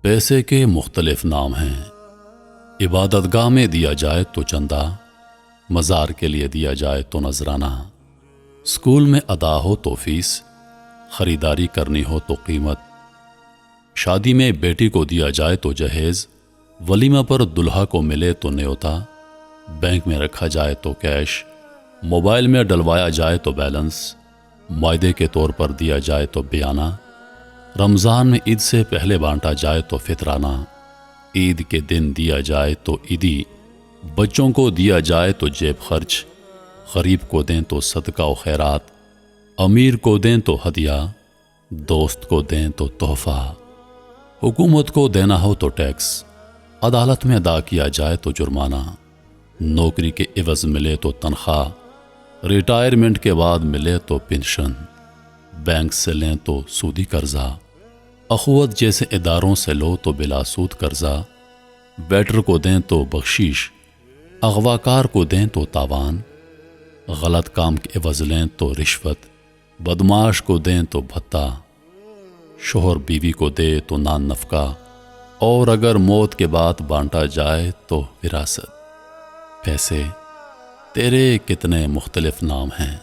پیسے کے مختلف نام ہیں۔ عبادت گاہ میں دیا جائے تو چندہ، مزار کے لیے دیا جائے تو نذرانہ، اسکول میں ادا ہو تو فیس، خریداری کرنی ہو تو قیمت، شادی میں بیٹی کو دیا جائے تو جہیز، ولیمہ پر دلہا کو ملے تو نیوتا، بینک میں رکھا جائے تو کیش، موبائل میں ڈلوایا جائے تو بیلنس، معاہدے کے طور پر دیا جائے تو بیانہ، رمضان میں عید سے پہلے بانٹا جائے تو فطرانہ، عید کے دن دیا جائے تو عیدی، بچوں کو دیا جائے تو جیب خرچ، غریب کو دیں تو صدقہ و خیرات، امیر کو دیں تو ہدیہ، دوست کو دیں تو تحفہ، حکومت کو دینا ہو تو ٹیکس، عدالت میں ادا کیا جائے تو جرمانہ، نوکری کے عوض ملے تو تنخواہ، ریٹائرمنٹ کے بعد ملے تو پنشن، بینک سے لیں تو سودی قرضہ، اخوت جیسے اداروں سے لو تو بلا سود قرضہ، ویٹر کو دیں تو بخشش، اغواکار کو دیں تو تاوان، غلط کام کے عوض لیں تو رشوت، بدماش کو دیں تو بھتہ، شوہر بیوی کو دے تو نان نفقہ، اور اگر موت کے بعد بانٹا جائے تو وراثت۔ پیسے، تیرے کتنے مختلف نام ہیں۔